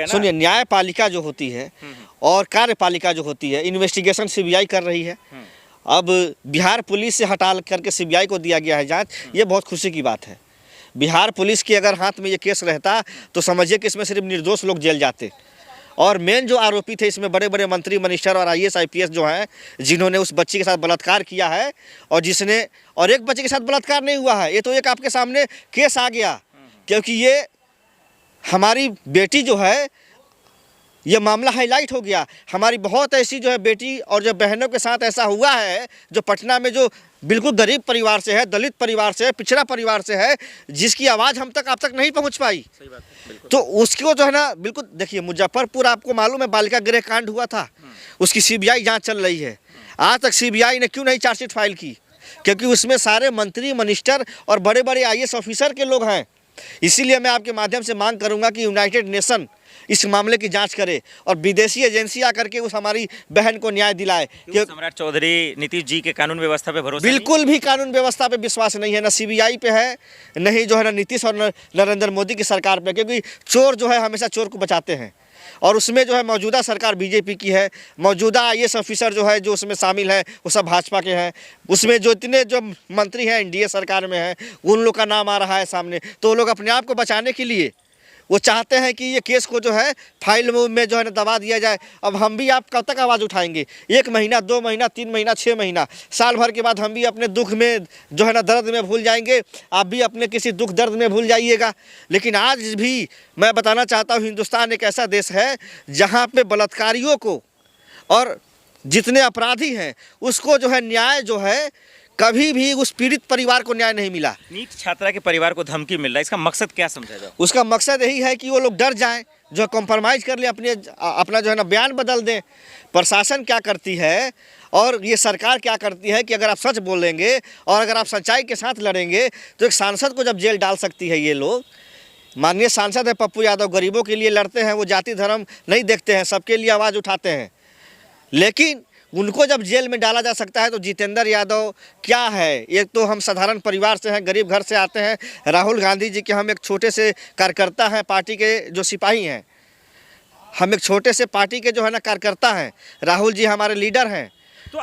सुनिए, न्यायपालिका जो होती है और कार्यपालिका जो होती है, इन्वेस्टिगेशन सीबीआई कर रही है। अब बिहार पुलिस से हटा करके सीबीआई को दिया गया है जांच, ये बहुत खुशी की बात है। बिहार पुलिस के अगर हाथ में ये केस रहता तो समझिए कि इसमें सिर्फ निर्दोष लोग जेल जाते। और मेन जो आरोपी थे इसमें बड़े बड़े मंत्री, मिनिस्टर और आईएएस आईपीएस जो हैं, जिन्होंने उस बच्ची के साथ बलात्कार किया है, और जिसने, और एक बच्चे के साथ बलात्कार नहीं हुआ है, ये तो एक आपके सामने केस आ गया, क्योंकि ये हमारी बेटी जो है, ये मामला हाईलाइट हो गया। हमारी बहुत ऐसी जो है बेटी और जो बहनों के साथ ऐसा हुआ है, जो पटना में जो बिल्कुल गरीब परिवार से है, दलित परिवार से है, पिछड़ा परिवार से है, जिसकी आवाज़ हम तक आप तक नहीं पहुंच पाई। सही बात है, तो उसको जो है ना, बिल्कुल देखिए, मुजफ्फरपुर आपको मालूम है बालिका गृह कांड हुआ था, उसकी सीबीआई जांच चल रही है। आज तक सीबीआई ने क्यों नहीं चार्जशीट फाइल की? क्योंकि उसमें सारे मंत्री, मिनिस्टर और बड़े बड़े आईएएस ऑफिसर के लोग हैं। इसीलिए मैं आपके माध्यम से मांग करूंगा कि यूनाइटेड नेशन इस मामले की जांच करे और विदेशी एजेंसी आकर के उस हमारी बहन को न्याय दिलाए। क्योंकि सम्राट चौधरी नीतीश जी के कानून व्यवस्था पे भरोसा बिल्कुल भी कानून व्यवस्था पे विश्वास नहीं है, ना सीबीआई पे है, नहीं जो है ना नीतीश और नरेंद्र मोदी की सरकार पे, क्योंकि चोर जो है हमेशा चोर को बचाते हैं। और उसमें जो है मौजूदा सरकार बीजेपी की है, मौजूदा आईएएस ऑफिसर जो है, जो उसमें शामिल है, वो सब भाजपा के हैं। उसमें जो इतने जो मंत्री हैं एनडीए सरकार में हैं, उन लोग का नाम आ रहा है सामने। तो वो लोग अपने आप को बचाने के लिए वो चाहते हैं कि ये केस को जो है फाइल में जो है ना दबा दिया जाए। अब हम भी आप कब तक आवाज़ उठाएंगे? 1 महीना, 2 महीना, 3 महीना, 6 महीना, साल भर के बाद हम भी अपने दुख में जो है ना, दर्द में भूल जाएंगे। आप भी अपने किसी दुख दर्द में भूल जाइएगा। लेकिन आज भी मैं बताना चाहता हूँ, हिंदुस्तान एक ऐसा देश है जहाँ पे बलात्कारियों को और जितने अपराधी हैं उसको जो है न्याय जो है, कभी भी उस पीड़ित परिवार को न्याय नहीं मिला। नीट छात्रा के परिवार को धमकी मिल रहा है, इसका मकसद क्या समझा जाए? उसका मकसद यही है कि वो लोग डर जाएं, जो कॉम्प्रोमाइज़ कर लें, अपना जो है ना बयान बदल दें। प्रशासन क्या करती है और ये सरकार क्या करती है कि अगर आप सच बोलेंगे और अगर आप सच्चाई के साथ लड़ेंगे तो एक सांसद को जब जेल डाल सकती है ये लोग। माननीय सांसद है पप्पू यादव, गरीबों के लिए लड़ते हैं, वो जाति धर्म नहीं देखते हैं, सबके लिए आवाज़ उठाते हैं। लेकिन उनको जब जेल में डाला जा सकता है तो जितेंद्र यादव क्या है? एक तो हम साधारण परिवार से हैं, गरीब घर से आते हैं। राहुल गांधी जी के हम एक छोटे से कार्यकर्ता हैं, पार्टी के जो सिपाही हैं। हम एक छोटे से पार्टी के जो है ना कार्यकर्ता हैं। राहुल जी हमारे लीडर हैं। तो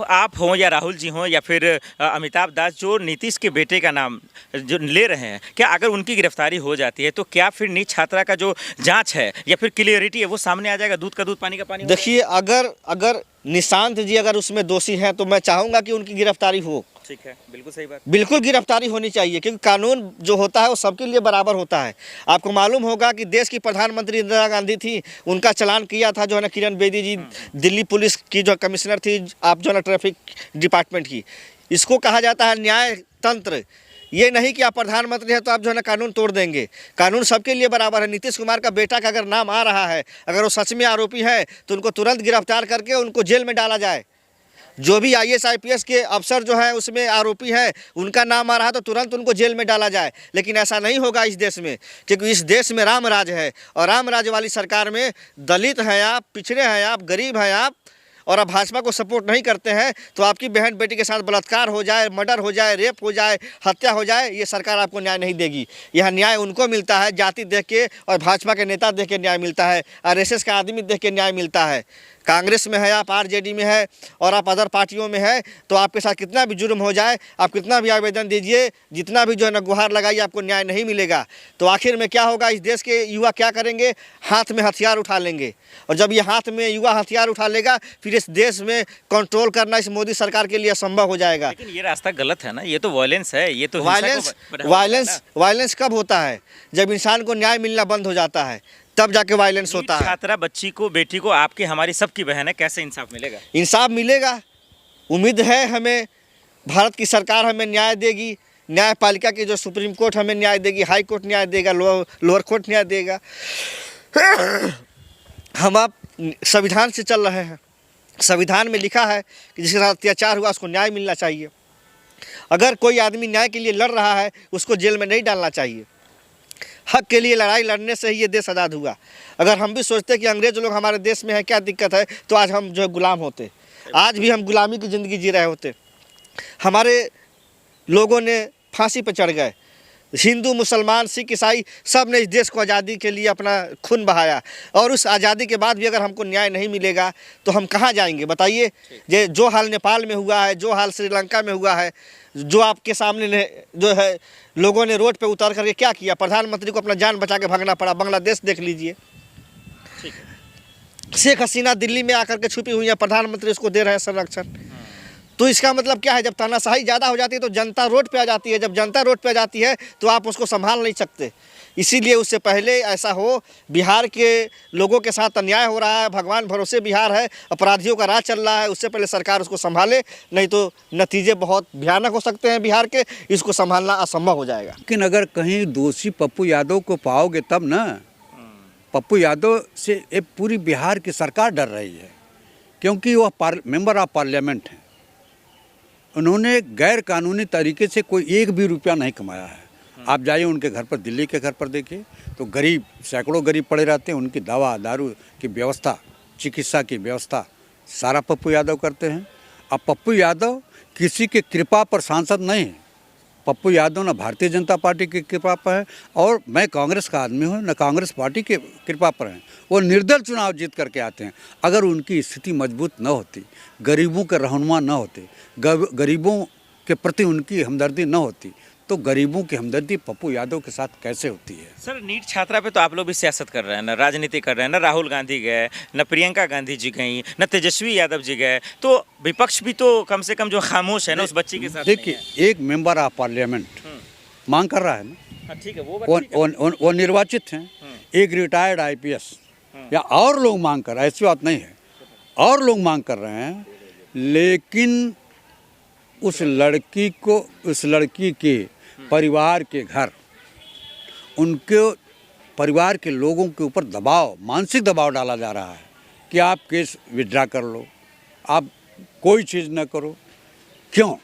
आप हों या राहुल जी हों या फिर अमिताभ दास, जो नीतीश के बेटे का नाम जो ले रहे हैं, क्या अगर उनकी गिरफ्तारी हो जाती है तो क्या फिर नीट छात्रा का जो जांच है या फिर क्लियरिटी है वो सामने आ जाएगा? दूध का दूध, पानी का पानी। देखिए, अगर निशांत जी अगर उसमें दोषी हैं तो मैं चाहूँगा कि उनकी गिरफ्तारी हो। ठीक है, बिल्कुल सही बात। बिल्कुल गिरफ्तारी होनी चाहिए, क्योंकि कानून जो होता है वो सबके लिए बराबर होता है। आपको मालूम होगा कि देश की प्रधानमंत्री इंदिरा गांधी थी, उनका चालान किया था जो है ना किरण बेदी जी, दिल्ली पुलिस की जो कमिश्नर थी, आप जो है ना ट्रैफिक डिपार्टमेंट की। इसको कहा जाता है न्याय तंत्र। ये नहीं कि आप प्रधानमंत्री हैं तो आप जो है ना कानून तोड़ देंगे। कानून सबके लिए बराबर है। नीतीश कुमार का बेटा का अगर नाम आ रहा है, अगर वो सच में आरोपी है तो उनको तुरंत गिरफ्तार करके उनको जेल में डाला जाए। जो भी आईएएस आईपीएस के अफसर जो है उसमें आरोपी है, उनका नाम आ रहा है तो तुरंत उनको जेल में डाला जाए। लेकिन ऐसा नहीं होगा इस देश में, क्योंकि इस देश में राम राज है, और राम राज वाली सरकार में दलित हैं आप, पिछड़े हैं आप, गरीब हैं आप, और आप भाजपा को सपोर्ट नहीं करते हैं तो आपकी बहन बेटी के साथ बलात्कार हो जाए, मर्डर हो जाए, रेप हो जाए, हत्या हो जाए, ये सरकार आपको न्याय नहीं देगी। यह न्याय उनको मिलता है जाति देख के, और भाजपा के नेता देख के न्याय मिलता है, आरएसएस का आदमी देख के न्याय मिलता है। कांग्रेस में है आप, आरजेडी में है और आप अदर पार्टियों में है, तो आपके साथ कितना भी जुर्म हो जाए, आप कितना भी आवेदन दीजिए, जितना भी जो है ना गुहार लगाइए, आपको न्याय नहीं मिलेगा। तो आखिर में क्या होगा? इस देश के युवा क्या करेंगे? हाथ में हथियार उठा लेंगे। और जब ये हाथ में युवा हथियार उठा लेगा, फिर इस देश में कंट्रोल करना इस मोदी सरकार के लिए असंभव हो जाएगा। लेकिन ये रास्ता गलत है ना, ये तो वायलेंस है, ये तो वायलेंस कब होता है? जब इंसान को न्याय मिलना बंद हो जाता है, तब जाके वायलेंस होता है। छात्रा बच्ची को, बेटी को, आपके हमारी सबकी बहन है, कैसे इंसाफ मिलेगा? इंसाफ मिलेगा, उम्मीद है हमें। भारत की सरकार हमें न्याय देगी, न्यायपालिका की जो सुप्रीम कोर्ट हमें न्याय देगी, हाई कोर्ट न्याय देगा, लोअर कोर्ट न्याय देगा। हम आप संविधान से चल रहे हैं। संविधान में लिखा है कि जिसके साथ अत्याचार हुआ उसको न्याय मिलना चाहिए। अगर कोई आदमी न्याय के लिए लड़ रहा है उसको जेल में नहीं डालना चाहिए। हक के लिए लड़ाई लड़ने से ही ये देश आज़ाद हुआ। अगर हम भी सोचते कि अंग्रेज लोग हमारे देश में है, क्या दिक्कत है, तो आज हम जो है गुलाम होते। आज भी हम गुलामी की ज़िंदगी जी रहे होते। हमारे लोगों ने फांसी पर चढ़ गए, हिंदू, मुसलमान, सिख, ईसाई सब ने इस देश को आज़ादी के लिए अपना खून बहाया, और उस आज़ादी के बाद भी अगर हमको न्याय नहीं मिलेगा तो हम कहाँ जाएंगे बताइए। ये जो हाल नेपाल में हुआ है, जो हाल श्रीलंका में हुआ है, जो आपके सामने जो है लोगों ने रोड पे उतर करके क्या किया, प्रधानमंत्री को अपना जान बचा के भागना पड़ा। बांग्लादेश देख लीजिए, शेख हसीना दिल्ली में आकर के छुपी हुई है, प्रधानमंत्री उसको दे रहे हैं संरक्षण। तो इसका मतलब क्या है, जब तानाशाही ज़्यादा हो जाती है तो जनता रोड पे आ जाती है, जब जनता रोड पे आ जाती है तो आप उसको संभाल नहीं सकते। इसीलिए उससे पहले ऐसा हो, बिहार के लोगों के साथ अन्याय हो रहा है, भगवान भरोसे बिहार है, अपराधियों का राज चल रहा है, उससे पहले सरकार उसको संभाले, नहीं तो नतीजे बहुत भयानक हो सकते हैं बिहार के, इसको संभालना असंभव हो जाएगा। लेकिन अगर कहीं दोषी पप्पू यादव को पाओगे तब ना। पप्पू यादव से ये पूरी बिहार की सरकार डर रही है, क्योंकि वह मेंबर ऑफ पार्लियामेंट हैं। उन्होंने गैर कानूनी तरीके से कोई एक भी रुपया नहीं कमाया है। आप जाइए उनके घर पर, दिल्ली के घर पर देखिए तो गरीब, सैकड़ों गरीब पड़े रहते हैं। उनकी दवा दारू की व्यवस्था, चिकित्सा की व्यवस्था सारा पप्पू यादव करते हैं। अब पप्पू यादव किसी के कृपा पर सांसद नहीं है। पप्पू यादव न भारतीय जनता पार्टी की कृपा पर है, और मैं कांग्रेस का आदमी हूँ, न कांग्रेस पार्टी के कृपा पर हैं। वो निर्दल चुनाव जीत करके आते हैं। अगर उनकी स्थिति मजबूत न होती, गरीबों के रहनुमा न होते, गरीबों के प्रति उनकी हमदर्दी न होती, तो गरीबों की हमदर्दी पप्पू यादव के साथ कैसे होती है। सर, नीट छात्रा पे तो आप लोग भी सियासत कर रहे हैं, ना राजनीति कर रहे हैं, ना राहुल गांधी गए, न प्रियंका गांधी जी गई, न तेजस्वी यादव जी गए, तो विपक्ष भी तो कम से कम जो खामोश है ना उस बच्ची के साथ। देखिए, एक मेंबर ऑफ पार्लियामेंट मांग कर रहा है ना, ठीक है, वो निर्वाचित हैं। एक रिटायर्ड IPS या और लोग मांग कर रहे हैं, ऐसी बात नहीं है, और लोग मांग कर रहे हैं, लेकिन उस लड़की के परिवार के घर, उनके परिवार के लोगों के ऊपर दबाव, मानसिक दबाव डाला जा रहा है कि आप केस विड्रा कर लो, आप कोई चीज़ न करो। क्यों?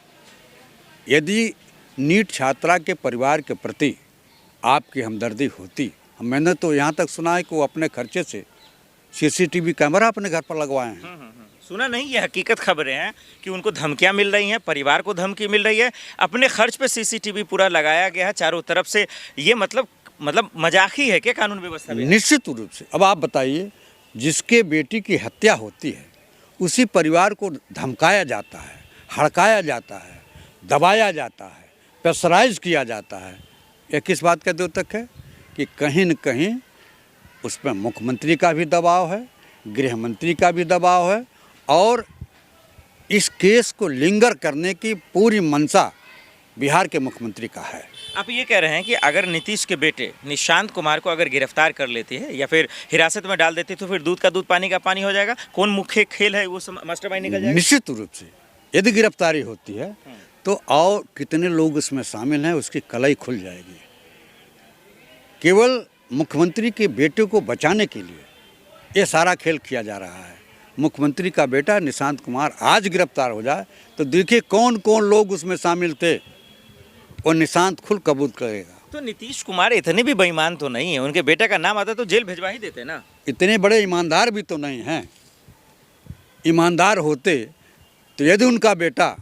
यदि नीट छात्रा के परिवार के प्रति आपकी हमदर्दी होती, मैंने तो यहाँ तक सुना है कि वो अपने खर्चे से CCTV कैमरा अपने घर पर लगवाए हैं। सुना नहीं, ये हकीकत खबरें हैं कि उनको धमकियां मिल रही हैं, परिवार को धमकी मिल रही है, अपने खर्च पे CCTV पूरा लगाया गया है चारों तरफ से। ये मतलब मजाक ही है क्या कानून व्यवस्था में? निश्चित रूप से। अब आप बताइए, जिसके बेटी की हत्या होती है उसी परिवार को धमकाया जाता है, हड़काया जाता है, दबाया जाता है, प्रेशराइज किया जाता है। यह किस बात का द्योतक है कि कहीं न कहीं उस पर मुख्यमंत्री का भी दबाव है, गृह मंत्री का भी दबाव है, और इस केस को लिंगर करने की पूरी मंशा बिहार के मुख्यमंत्री का है। आप ये कह रहे हैं कि अगर नीतीश के बेटे निशांत कुमार को अगर गिरफ्तार कर लेती है या फिर हिरासत में डाल देती है तो फिर दूध का दूध पानी का पानी हो जाएगा? कौन मुख्य खेल है वो मास्टरमाइंड निकल जाएगा? निश्चित रूप से यदि गिरफ्तारी होती है तो और कितने लोग इसमें शामिल हैं उसकी कलई खुल जाएगी। केवल मुख्यमंत्री के बेटे को बचाने के लिए ये सारा खेल किया जा रहा है। मुख्यमंत्री का बेटा निशांत कुमार आज गिरफ्तार हो जाए तो देखिए कौन कौन लोग उसमें शामिल थे, और निशांत खुद कबूल करेगा। तो नीतीश कुमार इतने भी बेईमान तो नहीं है, उनके बेटे का नाम आता तो जेल भिजवा ही देते ना। इतने बड़े ईमानदार भी तो नहीं हैं। ईमानदार होते तो यदि उनका बेटा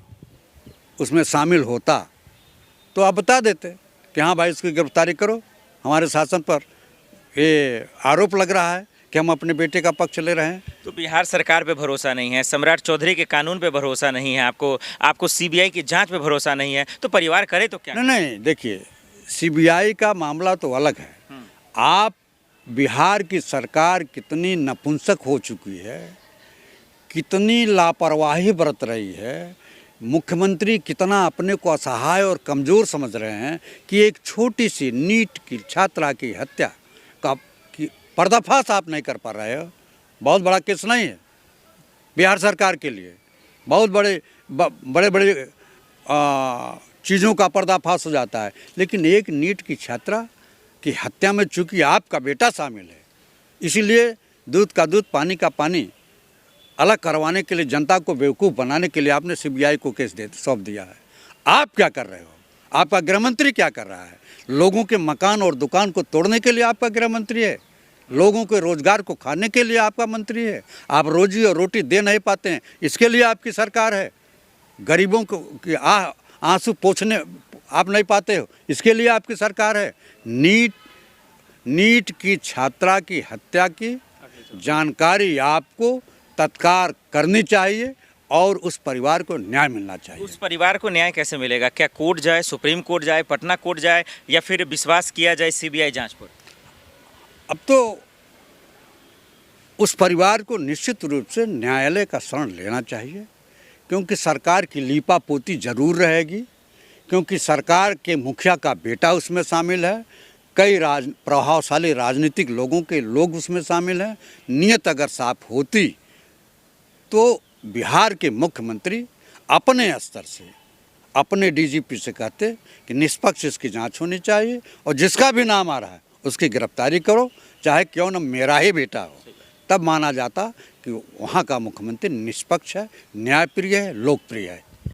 उसमें शामिल होता तो आप बता देते कि हाँ भाई इसकी गिरफ्तारी करो, हमारे शासन पर ये आरोप लग रहा है कि हम अपने बेटे का पक्ष ले रहे हैं। तो बिहार सरकार पे भरोसा नहीं है, सम्राट चौधरी के कानून पे भरोसा नहीं है, आपको CBI की जांच पे भरोसा नहीं है, तो परिवार करे तो क्या? नहीं, देखिए CBI का मामला तो अलग है। आप बिहार की सरकार कितनी नपुंसक हो चुकी है, कितनी लापरवाही बरत रही है, मुख्यमंत्री कितना अपने को असहाय और कमज़ोर समझ रहे हैं कि एक छोटी सी नीट की छात्रा की हत्या का पर्दाफाश आप नहीं कर पा रहे हो। बहुत बड़ा केस नहीं है बिहार सरकार के लिए, बहुत बड़े चीज़ों का पर्दाफाश हो जाता है, लेकिन एक नीट की छात्रा की हत्या में चूंकि आपका बेटा शामिल है, इसीलिए दूध का दूध पानी का पानी अलग करवाने के लिए, जनता को बेवकूफ़ बनाने के लिए आपने CBI को केस सौंप दिया है। आप क्या कर रहे हो? आपका गृह मंत्री क्या कर रहा है? लोगों के मकान और दुकान को तोड़ने के लिए आपका गृह मंत्री है, लोगों के रोजगार को खाने के लिए आपका मंत्री है। आप रोजी और रोटी दे नहीं पाते हैं, इसके लिए आपकी सरकार है। गरीबों को आंसू आप नहीं पाते हो, इसके लिए आपकी सरकार है। नीट की छात्रा की हत्या की जानकारी आपको तत्काल करनी चाहिए और उस परिवार को न्याय मिलना चाहिए। उस परिवार को न्याय कैसे मिलेगा? क्या कोर्ट जाए, सुप्रीम कोर्ट जाए, पटना कोर्ट जाए, या फिर विश्वास किया जाए सीबीआई जांच पर? अब तो उस परिवार को निश्चित रूप से न्यायालय का शरण लेना चाहिए, क्योंकि सरकार की लीपापोती जरूर रहेगी, क्योंकि सरकार के मुखिया का बेटा उसमें शामिल है, कई प्रभावशाली राजनीतिक लोगों के लोग उसमें शामिल हैं। नीयत अगर साफ होती तो बिहार के मुख्यमंत्री अपने स्तर से अपने डीजीपी से कहते कि निष्पक्ष इसकी जांच होनी चाहिए और जिसका भी नाम आ रहा है उसकी गिरफ्तारी करो, चाहे क्यों न मेरा ही बेटा हो। तब माना जाता कि वहाँ का मुख्यमंत्री निष्पक्ष है, न्यायप्रिय है, लोकप्रिय है।